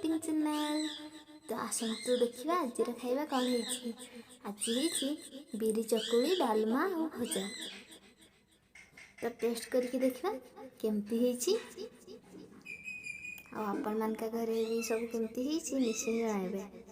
Cutting channel. तो आसतु देखिए आज खाଇବା कौन है। आज है बिरी चकुली डालमा और भजा। तो टेस्ट करके देखा केमती है। आपण मान घरे भी सब केमती है निश्चय जनाइबे।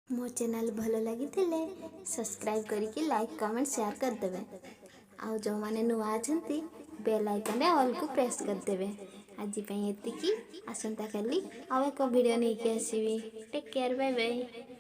मो चैनल भल लगी सब्सक्राइब करके लाइक कमेंट शेयर करदे। आउ जो माने नुआ अछंती बेल आइकन ऑल को प्रेस करदे। आज एतिकी आसंता काली आउ एक वीडियो नहीं आसबि। Take care bye bye.